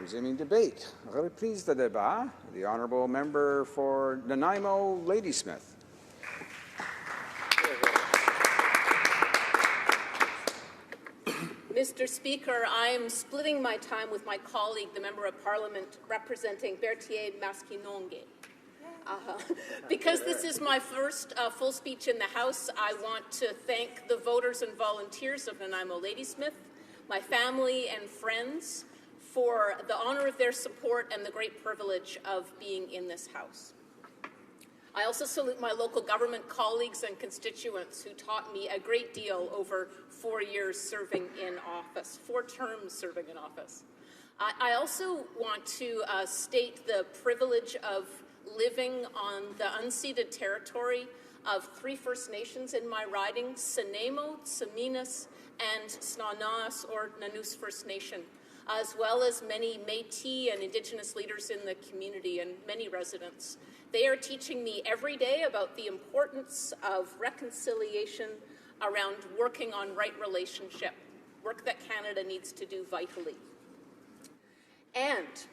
Resuming debate. Reprise de débat. The honourable member for Nanaimo, Ladysmith. Mr. Speaker, I am splitting my time with my colleague, the Member of Parliament representing Berthier-Maskinonge. Because this is my first full speech in the House, I want to thank the voters and volunteers of Nanaimo Ladysmith, my family and friends, for the honour of their support and the great privilege of being in this House. I also salute my local government colleagues and constituents who taught me a great deal over 4 years serving in office, 4 terms serving in office. I also want to state the privilege of living on the unceded territory of 3 First Nations in my riding, Sanemo, Saminas, and Snanaas or Nanoose First Nation, as well as many Métis and Indigenous leaders in the community and many residents. They are teaching me every day about the importance of reconciliation around working on right relationship, work that Canada needs to do vitally. And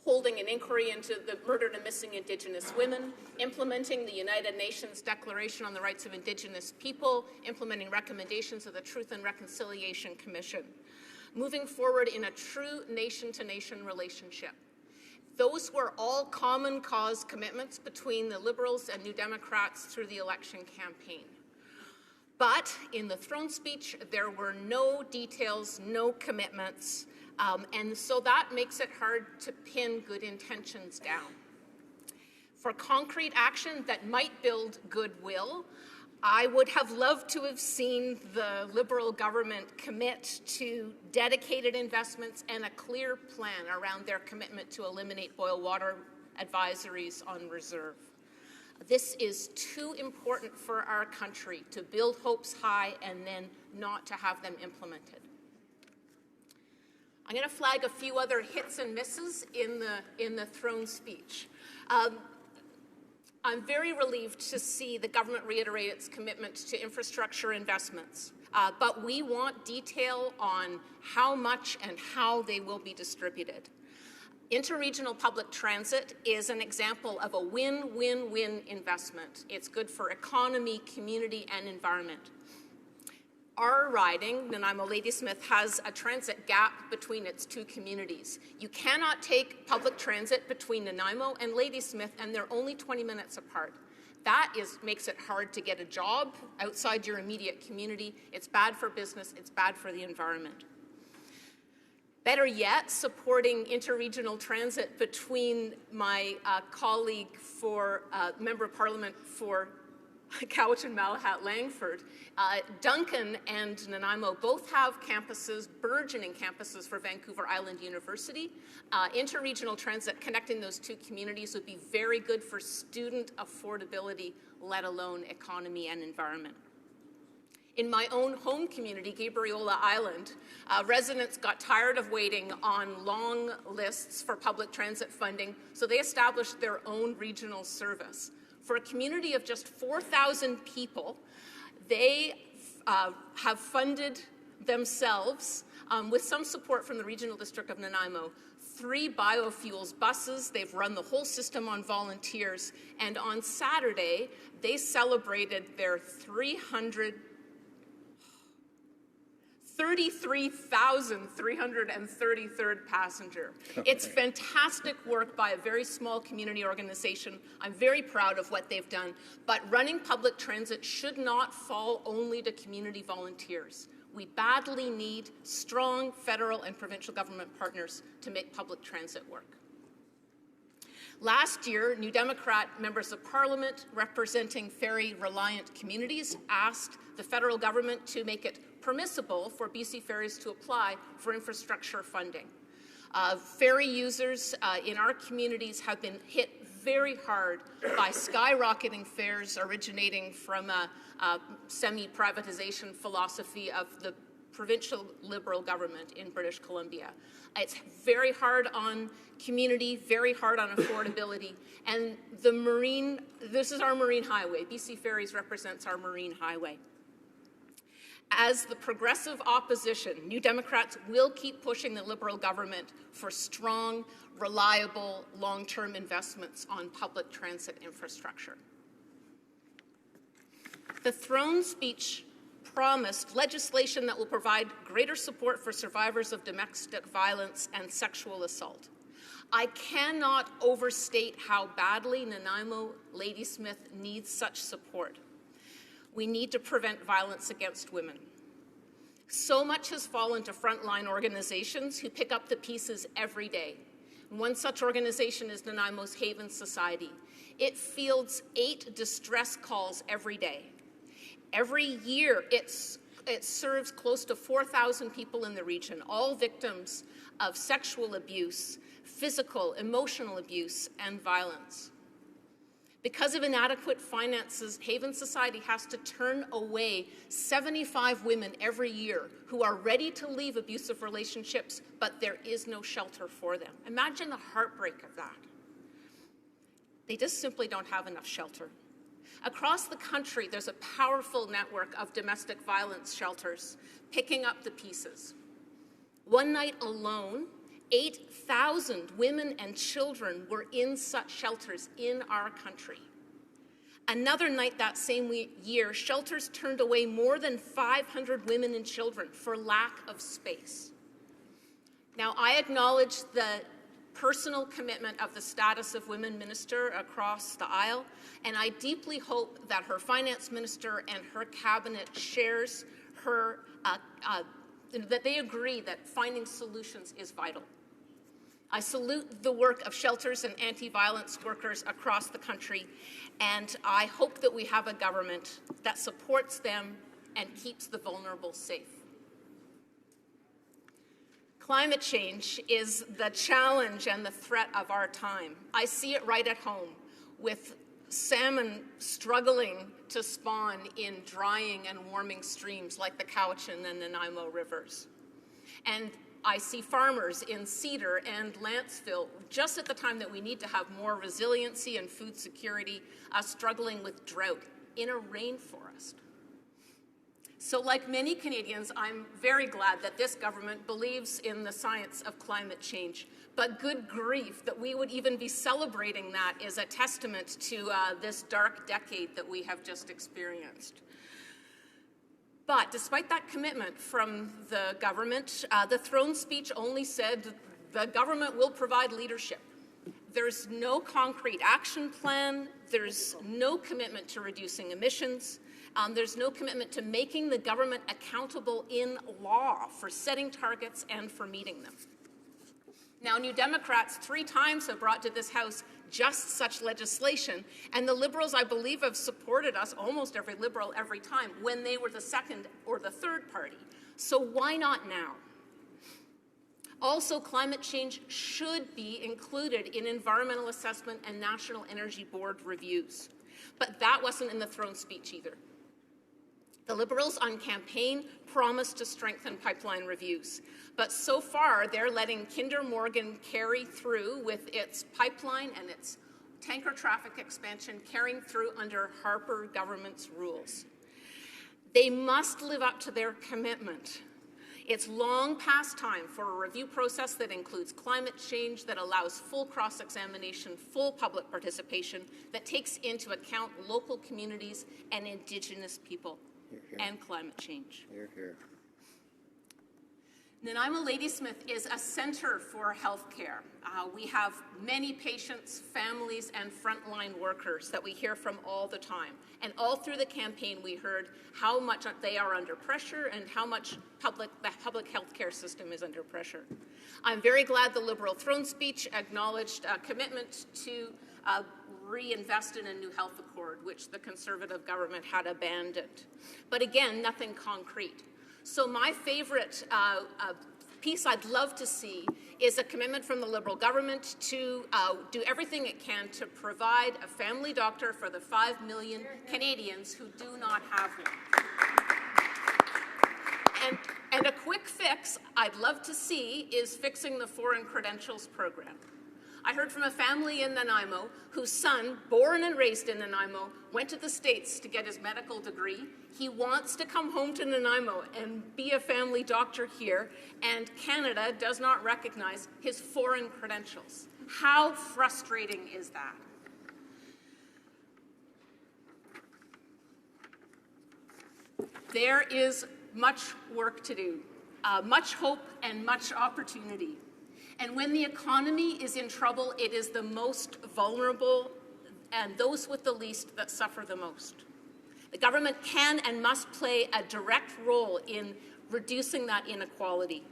holding an inquiry into the murdered and missing Indigenous women, implementing the United Nations Declaration on the Rights of Indigenous People, implementing recommendations of the Truth and Reconciliation Commission, moving forward in a true nation-to-nation relationship. Those were all common cause commitments between the Liberals and New Democrats through the election campaign. But in the throne speech, there were no details, no commitments, and so that makes it hard to pin good intentions down. For concrete action that might build goodwill, I would have loved to have seen the Liberal government commit to dedicated investments and a clear plan around their commitment to eliminate boil water advisories on reserve. This is too important for our country to build hopes high and then not to have them implemented. I'm going to flag a few other hits and misses in the throne speech. I'm very relieved to see the government reiterate its commitment to infrastructure investments, but we want detail on how much and how they will be distributed. Interregional public transit is an example of a win-win-win investment. It's good for economy, community, and environment. Our riding, Nanaimo Ladysmith, has a transit gap between its 2 communities. You cannot take public transit between Nanaimo and Ladysmith, and they're only 20 minutes apart. That makes it hard to get a job outside your immediate community. It's bad for business. It's bad for the environment. Better yet, supporting interregional transit between my colleague for Member of Parliament for Cowichan, Malahat, Langford. Duncan and Nanaimo both have campuses, burgeoning campuses for Vancouver Island University. Interregional transit connecting those 2 communities would be very good for student affordability, let alone economy and environment. In my own home community, Gabriola Island, residents got tired of waiting on long lists for public transit funding, so they established their own regional service. For a community of just 4,000 people, they have funded themselves, with some support from the Regional District of Nanaimo, 3 biofuels buses. They've run the whole system on volunteers, and on Saturday, they celebrated their 33,333rd passenger. It's fantastic work by a very small community organization. I'm very proud of what they've done, but running public transit should not fall only to community volunteers. We badly need strong federal and provincial government partners to make public transit work. Last year, New Democrat members of Parliament representing ferry-reliant communities asked the federal government to make it permissible for BC Ferries to apply for infrastructure funding. Ferry users in our communities have been hit very hard by skyrocketing fares originating from a semi-privatization philosophy of the provincial Liberal government in British Columbia. It's very hard on community, very hard on affordability, and this is our marine highway. BC Ferries represents our marine highway. As the progressive opposition, New Democrats will keep pushing the Liberal government for strong, reliable, long-term investments on public transit infrastructure. The throne speech promised legislation that will provide greater support for survivors of domestic violence and sexual assault. I cannot overstate how badly Nanaimo Ladysmith needs such support. We need to prevent violence against women. So much has fallen to frontline organizations who pick up the pieces every day. One such organization is Nanaimo's Haven Society. It fields 8 distress calls every day. Every year, it serves close to 4,000 people in the region, all victims of sexual abuse, physical, emotional abuse, and violence. Because of inadequate finances, Haven Society has to turn away 75 women every year who are ready to leave abusive relationships, but there is no shelter for them. Imagine the heartbreak of that. They just simply don't have enough shelter. Across the country, there's a powerful network of domestic violence shelters picking up the pieces. One night alone, 8,000 women and children were in such shelters in our country. Another night that same year, shelters turned away more than 500 women and children for lack of space. Now, I acknowledge the personal commitment of the Status of Women Minister across the aisle, and I deeply hope that her finance minister and her cabinet shares her, that they agree that finding solutions is vital. I salute the work of shelters and anti-violence workers across the country, and I hope that we have a government that supports them and keeps the vulnerable safe. Climate change is the challenge and the threat of our time. I see it right at home, with salmon struggling to spawn in drying and warming streams like the Cowichan and Nanaimo rivers. And I see farmers in Cedar and Lanceville, just at the time that we need to have more resiliency and food security, struggling with drought in a rainforest. So like many Canadians, I'm very glad that this government believes in the science of climate change. But good grief, that we would even be celebrating that is a testament to this dark decade that we have just experienced. But despite that commitment from the government, the throne speech only said the government will provide leadership. There's no concrete action plan. There's no commitment to reducing emissions. There's no commitment to making the government accountable in law for setting targets and for meeting them. Now, New Democrats 3 times have brought to this House just such legislation, and the Liberals, I believe, have supported us, almost every Liberal, every time, when they were the second or the third party. So why not now? Also, climate change should be included in environmental assessment and National Energy Board reviews. But that wasn't in the throne speech either. The Liberals on campaign promised to strengthen pipeline reviews, but so far they're letting Kinder Morgan carry through with its pipeline and its tanker traffic expansion carrying through under Harper government's rules. They must live up to their commitment. It's long past time for a review process that includes climate change, that allows full cross-examination, full public participation, that takes into account local communities and Indigenous people. And climate change. Hear, hear. Nanaimo Ladysmith is a center for healthcare. We have many patients, families, and frontline workers that we hear from all the time. And all through the campaign, we heard how much they are under pressure and how much the public healthcare system is under pressure. I'm very glad the Liberal throne speech acknowledged a commitment to reinvest in a new health accord, which the Conservative government had abandoned. But again, nothing concrete. So my favorite piece I'd love to see is a commitment from the Liberal government to do everything it can to provide a family doctor for the 5 million Canadians who do not have one. And a quick fix I'd love to see is fixing the foreign credentials program. I heard from a family in Nanaimo whose son, born and raised in Nanaimo, went to the States to get his medical degree. He wants to come home to Nanaimo and be a family doctor here, and Canada does not recognize his foreign credentials. How frustrating is that? There is much work to do, much hope and much opportunity. And when the economy is in trouble, it is the most vulnerable and those with the least that suffer the most. The government can and must play a direct role in reducing that inequality.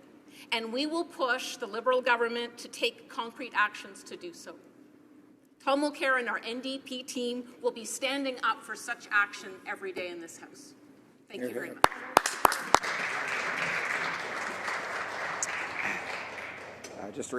And we will push the Liberal government to take concrete actions to do so. Tom Mulcair and our NDP team will be standing up for such action every day in this House. Thank you very much. Just